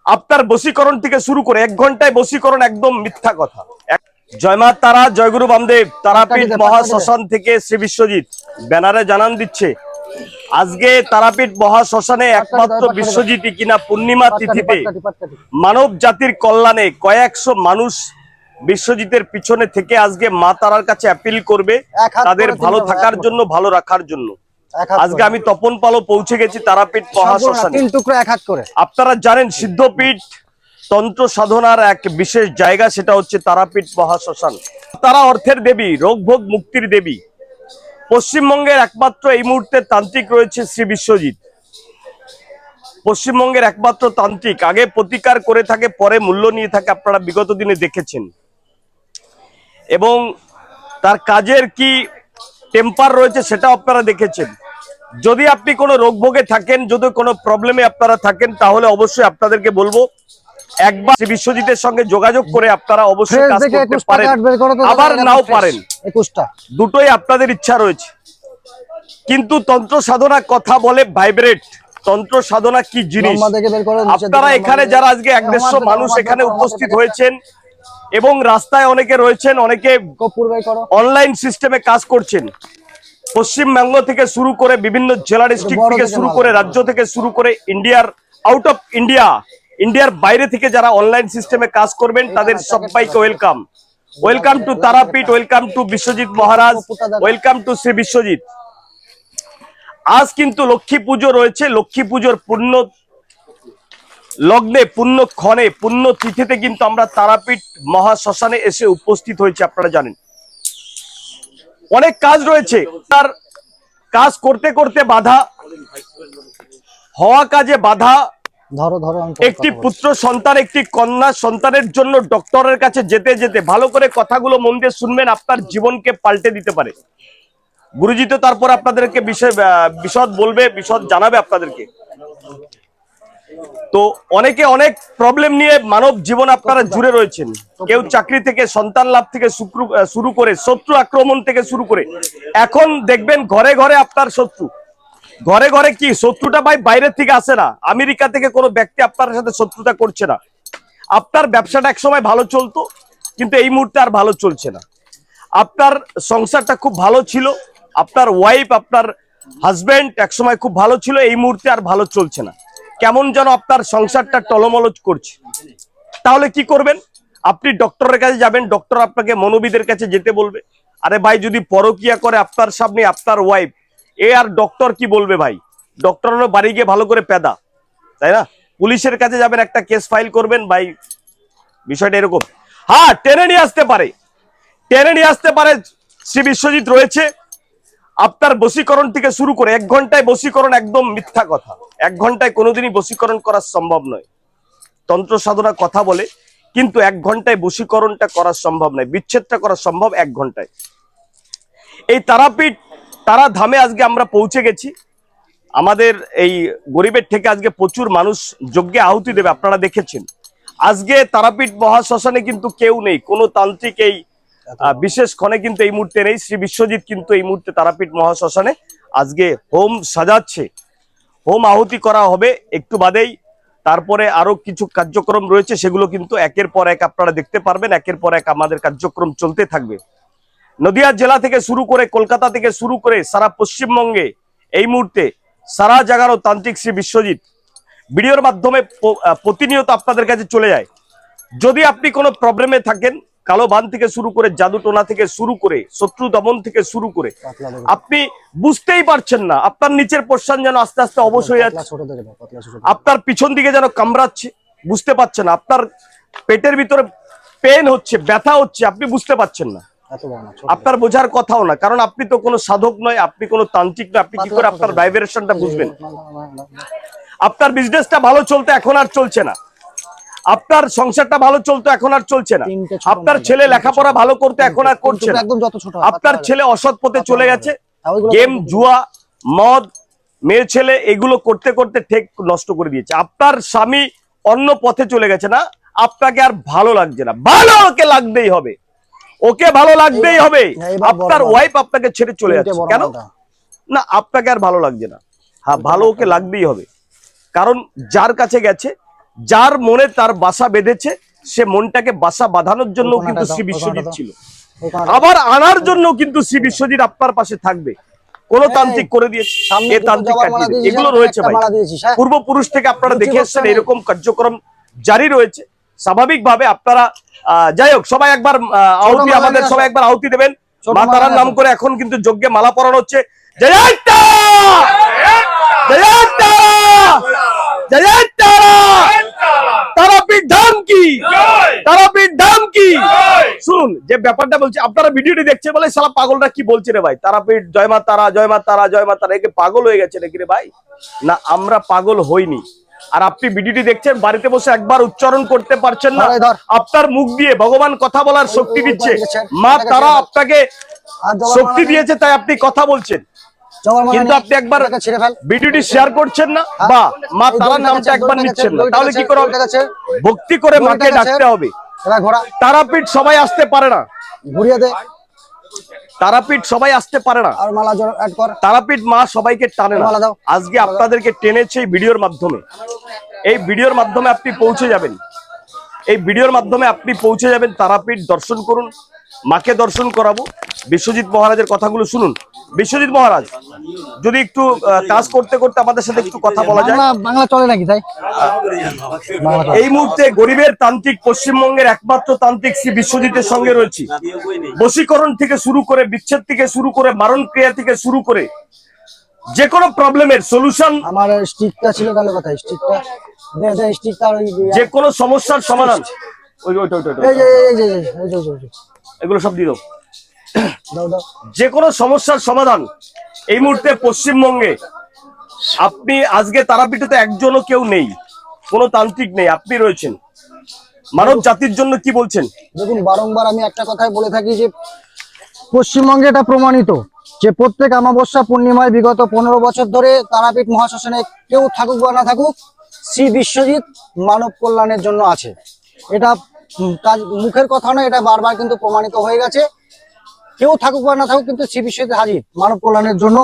আপনার বশীকরণ থেকে শুরু করে 1 ঘন্টায় বশীকরণ একদম মিথ্যা কথা। জয় মা তারা, জয়গুরু বামদেব, তারাপীঠ মহাশ্মশান থেকে শ্রী বিশ্বজিৎ ব্যানারে জানান দিচ্ছে আজকে তারাপীঠ মহাশ্মশানে একমাত্র বিশ্বজিৎই কিনা পূর্ণিমা তিথিতে মানব জাতির কল্যাণে কয়েকশো মানুষ বিশ্বজিতের পিছনে থেকে আজকে মা তারার কাছে অ্যাপিল করবে তাদের ভালো থাকার জন্য, ভালো রাখার জন্য। আজকে আমি তপন পালও পৌঁছে গেছি তারাপীঠ মহাশ্মশানে। আপনারা জানেন সিদ্ধপীঠ তন্ত্র সাধনার এক বিশেষ জায়গা, সেটা হচ্ছে তারাপীঠ মহাশ্মশান। তারা অর্থের দেবী, রোগ ভোগ মুক্তির দেবী। পশ্চিমবঙ্গের একমাত্র এই মুহূর্তে তান্ত্রিক রয়েছে শ্রী বিশ্বজিৎ। পশ্চিমবঙ্গের একমাত্র তান্ত্রিক, আগে প্রতিকার করে থাকে, পরে মূল্য নিয়ে থাকে, আপনারা বিগত দিনে দেখেছেন। এবং তার কাজের কি টেম্পার রয়েছে সেটাও আপনারা দেখেছেন। যদি আপনি কোনো রোগ ভোগে থাকেন, যদি কোনো প্রবলেমে আপনারা থাকেন, তাহলে অবশ্যই আপনাদেরকে বলবো একবার শ্রী বিশ্বজিতের সঙ্গে যোগাযোগ করে আপনারা অবশ্যই কাজ করতে পারেন, আবার নাও পারেন, দুটোই আপনাদের ইচ্ছা রয়েছে। কিন্তু তন্ত্র সাধনা কথা বলে ভাইব্রেট, তন্ত্র সাধনা কি জিনিস আপনারা এখানে যারা আজকে 150 মানুষ এখানে উপস্থিত হয়েছেন এবং রাস্তায় অনেকে রয়েছেন, অনেকে অনলাইন সিস্টেমে কাজ করছেন। পশ্চিমবঙ্গ থেকে শুরু করে বিভিন্ন জেলা ডিস্ট্রিক্ট থেকে শুরু করে রাজ্য থেকে শুরু করে ইন্ডিয়ার আউট অফ ইন্ডিয়ার বাইরে থেকে যারা অনলাইন সিস্টেমে কাজ করবেন তাদের সবাইকে welcome. Welcome to Tarapith, welcome to Biswajit Maharaj, welcome to Shri Biswajit. আজ কিন্তু লক্ষ্মী পুজো রয়েছে। লক্ষ্মী পুজোর পূর্ণ লগ্নে, পূর্ণ ক্ষণে, পূর্ণ তিথিতে কিন্তু আমরা তারাপীঠ মহাশ্মশানে এসে উপস্থিত হয়েছে। আপনারা জানেন অনেক কাজ রয়েছে, তার কাজ করতে করতে বাধা, হওয়া কাজে বাধা। একটি পুত্র সন্তান, একটি কন্যা সন্তানের জন্য ডক্টরের কাছে যেতে যেতে, ভালো করে কথাগুলো মন দিয়ে শুনবেন, আপনার জীবনকে পাল্টে দিতে পারে। গুরুজি তো তারপর আপনাদেরকে বিশদ বলবে, বিশদ জানাবে আপনাদেরকে। তো অনেকে অনেক প্রবলেম নিয়ে মানব জীবন আপনারা জুড়ে রয়েছেন। কেউ চাকরি থেকে, সন্তান লাভ থেকে শুরু করে, শত্রু আক্রমণ থেকে শুরু করে, এখন দেখবেন ঘরে ঘরে আপনার শত্রু। ঘরে ঘরে কি শত্রুটা ভাই বাইরের থেকে আসে না, আমেরিকা থেকে কোনো ব্যক্তি আপনার সাথে শত্রুতা করছে না। আপনার ব্যবসাটা একসময় ভালো চলতো, কিন্তু এই মুহূর্তে আর ভালো চলছে না। আপনার সংসারটা খুব ভালো ছিল, আপনার ওয়াইফ, আপনার হাজবেন্ড একসময় খুব ভালো ছিল, এই মুহূর্তে আর ভালো চলছে না। কেমন যেন আপনার সংসারটা টলমল করছে। তাহলে কি করবেন? আপনি ডক্টরের কাছে যাবেন, ডক্টর আপনাকে মনোবিদের কাছে যেতে বলবে। আরে ভাই, যদি পরকিয়া করে আপনার সামনে আপনার ওয়াইফ, এ আর ডক্টর কি বলবে ভাই? ডক্টরের বাড়ি গিয়ে ভালো করে পেদা, তাই না? পুলিশের কাছে যাবেন, একটা কেস ফাইল করবেন, ভাই বিষয়টা এরকম। হ্যাঁ, টেনে নিয়ে আসতে পারে, টেনে নিয়ে আসতে পারে। শ্রী বিশ্বজিৎ রয়েছে। আপনার বশীকরণ থেকে শুরু করে 1 ঘন্টায় বশীকরণ একদম মিথ্যা কথা। 1 ঘন্টায় কোনোদিনই বশীকরণ করা সম্ভব নয়। তন্ত্র সাধনা কথা বলে, কিন্তু 1 ঘন্টায় বশীকরণটা করা সম্ভব নয়, বিচ্ছেদটা করা সম্ভব 1 ঘন্টায়। এই তারাপীঠ, তারা ধামে আজকে আমরা পৌঁছে গেছি। আমাদের এই গরিবের থেকে আজকে প্রচুর মানুষ যজ্ঞে আহুতি দেবে, আপনারা দেখেছেন। আজকে তারাপীঠ মহাশ্মশানে কিন্তু কেউ নেই, কোনো তান্ত্রিক এই বিশেষ ক্ষণে কিন্তু এই মুহূর্তে নেই। শ্রী বিশ্বজিৎ কিন্তু এই মুহূর্তে তারাপীঠ মহাশ্মশানে আজকে হোম সাজাচ্ছে, হোম আহুতি করা হবে একটু বাদেই। তারপরে আরো কিছু কার্যক্রম রয়েছে, সেগুলো কিন্তু একের পর এক আপনারা দেখতে পারবেন। একের পর এক আমাদের কার্যক্রম চলতে থাকবে। নদিয়া জেলা থেকে শুরু করে, কলকাতা থেকে শুরু করে সারা পশ্চিমবঙ্গে এই মুহূর্তে সারা জায়গারও তান্ত্রিক শ্রী বিশ্বজিৎ ভিডিওর মাধ্যমে প্রতিনিয়ত আপনাদের কাছে চলে যায়। যদি আপনি কোনো প্রবলেমে থাকেন, কালো বান থেকে শুরু করে, জাদু টোনা থেকে শুরু করে, শত্রু দমন থেকে শুরু করে, আপনি বুঝতেই পারছেন না, আপনার নিচের পোর্শন যেন আস্তে আস্তে অবশ হয়ে যাচ্ছে, আপনার পিছন দিকে যেন কামড়াচ্ছে, বুঝতে পারছেন না, আপনার পেটের ভিতরে পেন হচ্ছে, ব্যথা হচ্ছে, আপনি বুঝতে পারছেন না, আপনার বোঝার কথাও না, কারণ আপনি তো কোনো সাধক নয়, আপনি কোনো তান্ত্রিক নয়। আপনি কি করে আপনার ভাইব্রেশনটা বুঝবেন? আপনার বিজনেসটা ভালো চলতে এখন আর চলছে না, আপনার সংসারটা ভালো চলতো এখন আর চলছে না, আপনার ছেলে লেখাপড়া ভালো করতে এখন আর করছে না, আপনার ছেলে অসৎ পথে চলে গেছে, গেম, জুয়া, মদ, মেয়ে ছেলে এগুলো করতে করতে ঠিক নষ্ট করে দিয়েছে। আপনার স্বামী অন্য পথে চলে গেছে না, আপনাকে আর ভালো লাগছে না, ভালো ওকে লাগতেই হবে, ওকে ভালো লাগতেই হবে। আপনার ওয়াইফ আপনাকে ছেড়ে চলে যাচ্ছে কেন? না, আপনাকে আর ভালো লাগছে না। হ্যাঁ, ভালো ওকে লাগতেই হবে, কারণ যার কাছে গেছে যার মনে তার বাসা বেঁধেছে, সে মনটাকে বাসা বাঁধানোর জন্য কিন্তু শ্রী বিশ্বজিৎ ছিল, আবার আনার জন্য কিন্তু শ্রী বিশ্বজিৎ আপনার পাশে থাকবে। কোন তান্ত্রিক করে দিয়েছে, এ তান্ত্রিক কাটিয়ে দেবে, এগুলো রয়েছে ভাই। পূর্বপুরুষ থেকে আপনারা দেখে এসছেন, এরকম কার্যক্রম জারি রয়েছে। স্বাভাবিকভাবে আপনারা যাই হোক, সবাই একবার আহুতি, আমাদের সবাই একবার আহুতি দেবেন মা তারার নাম করে। এখন কিন্তু যজ্ঞে মালা পরানো হচ্ছে। জয় তারা, জয় তারা, জয় তারা, তারাপীঠ ধাম কি, তারাপীঠ ধাম কি। শুনুন যে ব্যাপারটা বলছি, আপনারা ভিডিওটি দেখছে বলে সালা পাগলরা কি বলছে রে ভাই, তারাপীঠ জয় মা তারা, জয় মা তারা, জয় মা তারা, একে পাগল হয়ে গেছে নাকি রে ভাই? না, আমরা পাগল হইনি। আর আপনি ভিডিওটি দেখছেন, বাড়িতে বসে একবার উচ্চারণ করতে পারছেন না, আপনার মুখ দিয়ে ভগবান কথা বলার শক্তি দিচ্ছে, মা তারা আপনাকে শক্তি দিয়েছে, তাই আপনি কথা বলছেন। কিন্তু আপনি একবার ভিডিওটি শেয়ার করছেন না, বা মা তারার নামটা একবার নিচ্ছেন না, তাহলে কি করে হবে? ভক্তি করে মাকে ডাকতে হবে। তারাপীঠ সবাই আসতে পারে না, তারাপীঠ সবাই আসতে পারে না, তারাপীঠ মা সবাইকে টানে না। আজকে আপনাদেরকে টেনেছে এই ভিডিওর মাধ্যমে। এই ভিডিওর মাধ্যমে আপনি পৌঁছে যাবেন, এই ভিডিওর মাধ্যমে আপনি পৌঁছে যাবেন। তারাপীঠ দর্শন করুন, মাকে দর্শন করাবো। বিশ্বজিৎ মহারাজের কথাগুলো শুনুন। বিশ্বজিৎ মহারাজ, যদি একটু কাজ করতে করতে আমাদের সাথে একটু কথা বলা যায়। বাংলা চলে নাকি তাই? এই মুহূর্তে গরিবের তান্ত্রিক, পশ্চিমবঙ্গের একমাত্র তান্ত্রিক শ্রী বিশ্বজিতের সঙ্গে রয়েছি। বশীকরণ থেকে শুরু করে, বিচ্ছেদ থেকে শুরু করে, মারণ ক্রিয়া থেকে শুরু করে, যে কোনো প্রবলেমের সলিউশন। আমার স্টিকটা ছিল কালো কথা, স্টিকটা স্টিকটা যে কোনো সমস্যার সমাধান। এগুলো সব দিয়ে দাও। যে কোনো সমস্যার সমাধান এই মুহূর্তে পশ্চিমবঙ্গে। আপনি আজকে তারাপীঠে একজনও কেউ নেই, কোনো তান্ত্রিক নেই, আপনি রয়েছেন। মানব জাতির জন্য কি বলছেন? দেখুন, বারংবার আমি একটা কথাই বলে থাকি যে পশ্চিমবঙ্গে এটা প্রমাণিত যে প্রত্যেক অমাবস্যা পূর্ণিমায় বিগত 15 বছর ধরে তারাপীঠ মহাশ্মশানে কেউ থাকুক বা না থাকুক, শ্রী বিশ্বজিৎ মানব কল্যাণের জন্য আছে। এটা মুখের কথা নয়, এটা বারবার কিন্তু প্রমাণিত হয়ে গেছে। কেউ থাকুক বা না থাকুক, কিন্তু শ্রী বিশ্বজিৎ হাজির মানব কল্যাণের জন্য,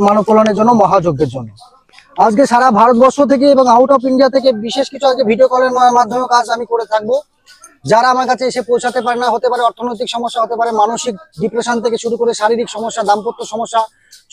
মানব কল্যাণের জন্য, মহাযজ্ঞের জন্য। আজকে সারা ভারতবর্ষ থেকে এবং আউট অফ ইন্ডিয়া থেকে বিশেষ কিছু আজকে ভিডিও কলের মাধ্যমে কাজ আমি করে থাকবো। যারা আমার কাছে এসে পৌঁছাতে পারে না, হতে পারে অর্থনৈতিক সমস্যা, হতে পারে মানসিক ডিপ্রেশন থেকে শুরু করে শারীরিক সমস্যা, দাম্পত্য সমস্যা,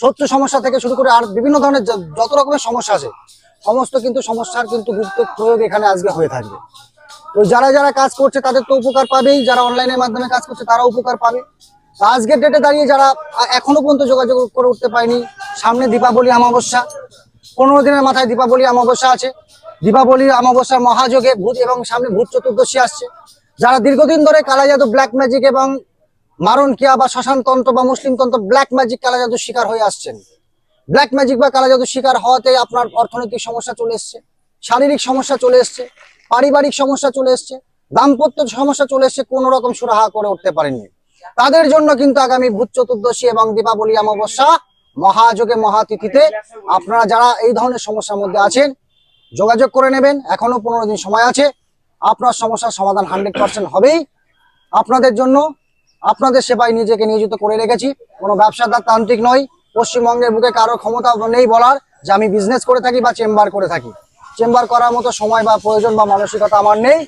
শত্রু সমস্যা থেকে শুরু করে আর বিভিন্ন ধরনের যত রকমের সমস্যা আছে, সমস্ত কিন্তু সমস্যার কিন্তু গুরুত্ব প্রয়োগ এখানে আজকে হয়ে থাকবে। তো যারা যারা কাজ করছে তাদের তো উপকার পাবেই, যারা অনলাইনের মাধ্যমে কাজ করছে তারা উপকার পাবে। আজকের ডেটে দাঁড়িয়ে যারা এখনো পর্যন্ত যোগাযোগ করে উঠতে পারেনি, সামনে দীপাবলি অমাবস্যা, 15 দিনের মাথায় দীপাবলি অমাবস্যা আছে। দীপাবলি অমাবস্যার মহাযোগে ভূত এবং সামনে ভূত চতুর্দশী আসছে। যারা দীর্ঘদিন ধরে কালা জাদু, ব্ল্যাক ম্যাজিক এবং মারণ ক্রিয়া বা শ্মশান তন্ত্র বা মুসলিম তন্ত্র, ব্ল্যাক ম্যাজিক, কালা জাদুর শিকার হয়ে আসছেন, ব্ল্যাক ম্যাজিক বা কালা জাদুর শিকার হওয়াতে আপনার অর্থনৈতিক সমস্যা চলে এসছে, শারীরিক সমস্যা চলে এসছে, পারিবারিক সমস্যা চলে এসছে, দাম্পত্য সমস্যা চলে এসছে, কোন রকম সুরাহা করে উঠতে পারেননি, তাদের জন্য কিন্তু আগামী ভূত চতুর্দশী এবং দীপাবলি অমাবস্যা মহাযোগে মহাতিথিতে আপনারা যারা এই ধরনের সমস্যার মধ্যে আছেন যোগাযোগ করে নেবেন। এখনো 15 দিন সময় আছে, আপনার সমস্যার সমাধান 100% হবেই। আপনাদের জন্য, আপনাদের সেবায় নিজেকে নিয়োজিত করে রেখেছি। কোনো ব্যবসাদার তান্ত্রিক নয়। পশ্চিমবঙ্গের বুকে কারো ক্ষমতা নেই বলার যে আমি বিজনেস করে থাকি বা চেম্বার করে থাকি। চেম্বার করার মতো সময় বা প্রয়োজন বা মানসিকতা আমার নেই।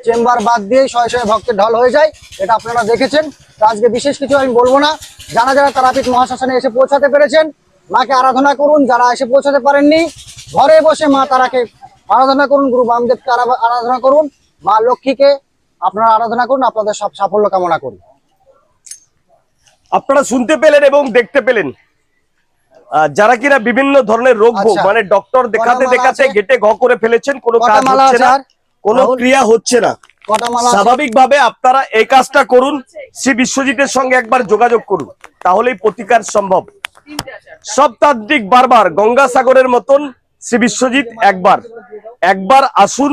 চেম্বার বাদ দিয়েই শয়ে শয়ে ভক্তের ঢল হয়ে যায়, এটা আপনারা দেখেছেন। আজকে বিশেষ কিছু আমি বলবো না। যারা যারা তারাপীঠ মহাশ্মশানে এসে পৌঁছাতে পেরেছেন, মাকে আরাধনা করুন। যারা এসে পৌঁছাতে পারেননি, ঘরে বসে মা তারাকে আরাধনা করুন, গুরু বামদেবকে আরাধনা করুন, মা লক্ষ্মীকে আপনারা আরাধনা করুন। আপনাদের সব সাফল্য কামনা করি। আপনারা শুনতে পেলেন এবং দেখতে পেলেন, যারা কিনা বিভিন্ন ধরনের রোগ মানে ডক্টর দেখাতে দেখাতে গেটে ঘ করে ফেলেছেন, কোনো কাজ হচ্ছে না, কোনো ক্রিয়া হচ্ছে না। স্বাভাবিকভাবে আপনারা এই কাজটা করুন, শ্রী বিশ্বজিতের সঙ্গে একবার যোগাযোগ করুন, তাহলেই প্রতিকার সম্ভব। সব তান্ত্রিক বারবার গঙ্গাসাগরের মতন শ্রী বিশ্বজিৎ একবার আসুন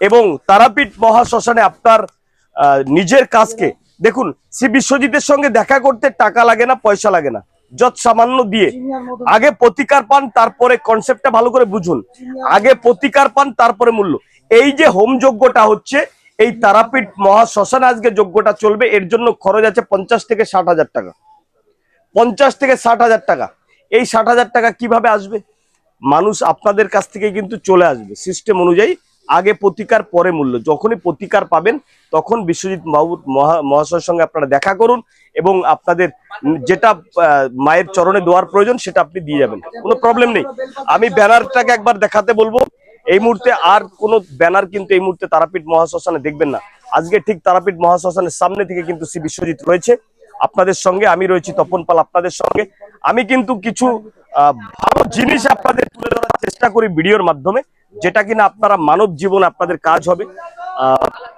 এবং তারাপীঠ মহাশ্মশানে আপনার নিজের কাজকে দেখুন। শ্রী বিশ্বজিতের সঙ্গে দেখা করতে টাকা লাগে না, পয়সা লাগে না, যত সামান্য দিয়ে আগে প্রতিকার পান, তারপরে কনসেপ্টটা ভালো করে বুঝুন। আগে প্রতিকার পান, তারপরে মূল্য। এই যে হোম যজ্ঞটা হচ্ছে, এই তারাপীঠ মহাশ্মশানে আজকে যজ্ঞটা চলবে, এর জন্য খরচ আছে 50 থেকে 60 হাজার টাকা। 50 থেকে 60 হাজার টাকা। এই 60 হাজার টাকা কিভাবে আসবে? মানুষ আপনাদের কাছ থেকে কিন্তু চলে আসবে, সিস্টেম অনুযায়ী আগে প্রতিকার পরে মূল্য। যখনই প্রতিকার পাবেন তখন বিশ্বজিৎ বাবু মহাশয়ের সঙ্গে আপনারা দেখা করুন এবং আপনাদের যেটা মায়ের চরণে দেওয়ার প্রয়োজন সেটা আপনি দিয়ে যাবেন, কোনো প্রবলেম নেই। আমি ব্যানারটাকে একবার দেখাতে বলবো। এই মুহূর্তে আর কোনো ব্যানার কিন্তু এই মুহূর্তে তারাপীঠ মহাশ্মশানে দেখবেন না। আজকে ঠিক তারাপীঠ মহাশ্মশানের সামনে থেকে কিন্তু শ্রী বিশ্বজিৎ রয়েছে আপনাদের সঙ্গে, আমি রয়েছি তপন পাল আপনাদের সঙ্গে। আমি কিন্তু কিছু ভালো জিনিস আপনাদের তুলে ধরার চেষ্টা করি ভিডিওর মাধ্যমে, যেটা কিনা আপনারা মানব জীবন আপনাদের কাজ হবে,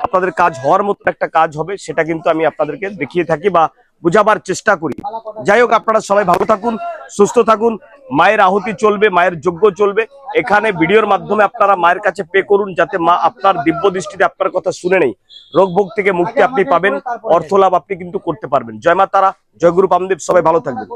আপনাদের কাজ হওয়ার মতো একটা কাজ হবে, সেটা কিন্তু আমি আপনাদেরকে দেখিয়ে থাকি বা বুঝাবার চেষ্টা করি। যাই হোক, আপনারা সবাই ভালো থাকুন, সুস্থ থাকুন। মায়ের আহুতি চলবে, মায়ের যজ্ঞ চলবে। এখানে ভিডিওর মাধ্যমে আপনারা মায়ের কাছে পে করুন, যাতে মা আপনার দিব্য দৃষ্টিতে আপনার কথা শুনে নেই, রোগ ভোগ থেকে মুক্তি আপনি পাবেন, অর্থ লাভ আপনি কিন্তু করতে পারবেন। জয় মা তারা, জয় গুরু বামদেব, সবাই ভালো থাকবেন।